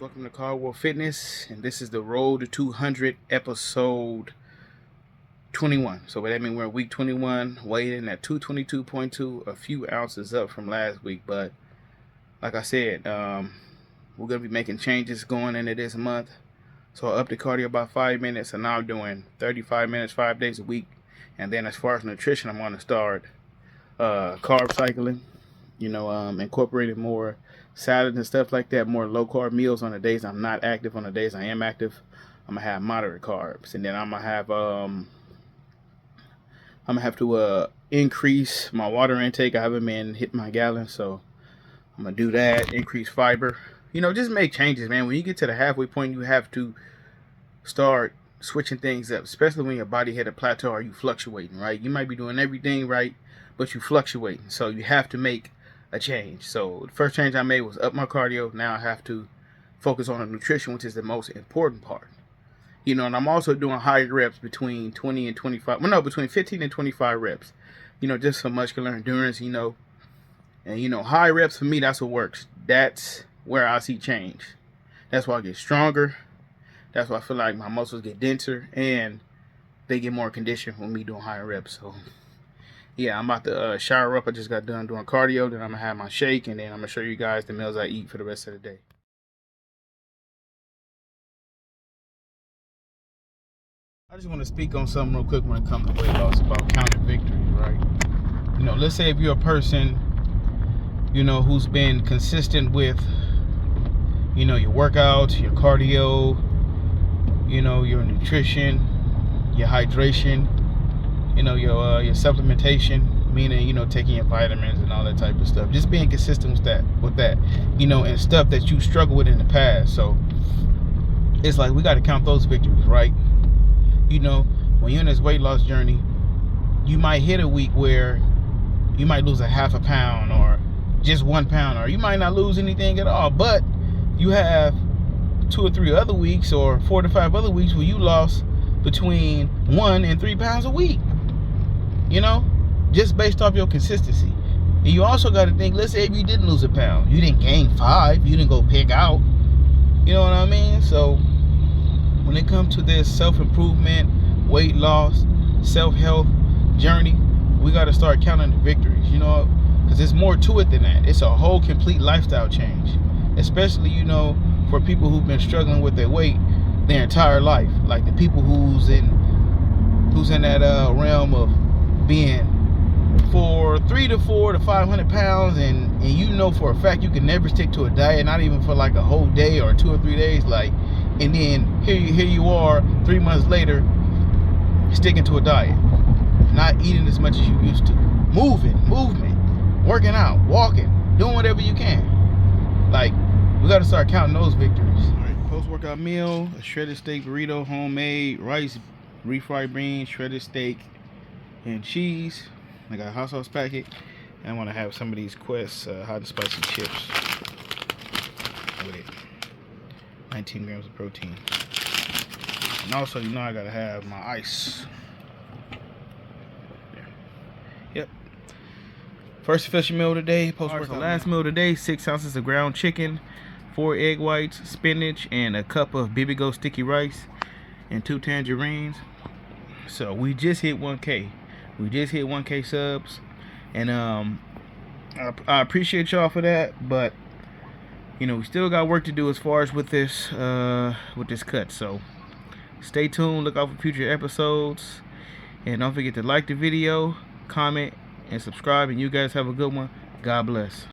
Welcome to Caldwell Fitness, and this is the Road to 200 episode 21. So that means we're in week 21, weighing at 222.2, a few ounces up from last week. But like I said, we're going to be making changes going into this month. So I upped the cardio by 5 minutes, and now I'm doing 35 minutes 5 days a week. And then as far as nutrition, I'm going to start carb cycling, incorporating more salads and stuff like that, more low carb meals on the days I'm not active. On the days I am active, I'm gonna have moderate carbs, and then I'm gonna have to increase my water intake. I haven't been hitting my gallons, so I'm gonna do that. Increase fiber, just make changes, man. When you get to the halfway point, you have to start switching things up, especially when your body hit a plateau or you fluctuating, right? You might be doing everything right, but you fluctuating, so you have to make a change. So the first change I made was up my cardio. Now I have to focus on the nutrition, which is the most important part. And I'm also doing higher reps between 20 and 25. Well, no, between 15 and 25 reps. Just for muscular endurance, And high reps for me, that's what works. That's where I see change. That's why I get stronger. That's why I feel like my muscles get denser and they get more conditioned when me doing higher reps. So yeah, I'm about to shower up. I just got done doing cardio. Then I'm going to have my shake. And then I'm going to show you guys the meals I eat for the rest of the day. I just want to speak on something real quick when it comes to weight loss, about counting victories, right? Let's say if you're a person, who's been consistent with, your workouts, your cardio, your nutrition, your hydration, your supplementation, meaning, taking your vitamins and all that type of stuff. Just being consistent with that, and stuff that you struggled with in the past. So it's like we got to count those victories, right? When you're in this weight loss journey, you might hit a week where you might lose a half a pound or just 1 pound, or you might not lose anything at all, but you have 2 or 3 other weeks or 4 to 5 other weeks where you lost between 1 and 3 pounds a week. Just based off your consistency. And you also got to think, let's say if you didn't lose a pound, you didn't gain 5, you didn't go pig out. You know what I mean? So when it comes to this self-improvement, weight loss, self-health journey, we got to start counting the victories, because there's more to it than that. It's a whole complete lifestyle change, especially, for people who've been struggling with their weight their entire life. Like the people who's in that realm of being 300 to 500 pounds, and for a fact you can never stick to a diet, not even for like a whole day or 2 or 3 days, and then here you are 3 months later sticking to a diet, not eating as much as you used to, movement, working out, walking, doing whatever you can. We got to start counting those victories. All right, post-workout meal: a shredded steak burrito, homemade rice, refried beans, shredded steak, and cheese. I got a hot sauce packet, and I want to have some of these Quest hot and spicy chips with it. 19 grams of protein. And also, I gotta have my ice. There. Yep. First official meal of the day. Post-workout. Last meal of the day: 6 ounces of ground chicken, 4 egg whites, spinach, and a cup of Bibigo sticky rice, and 2 tangerines. So we just hit 1K. We just hit 1K subs, and I appreciate y'all for that. But we still got work to do as far as with this cut. So stay tuned. Look out for future episodes, and don't forget to like the video, comment, and subscribe. And you guys have a good one. God bless.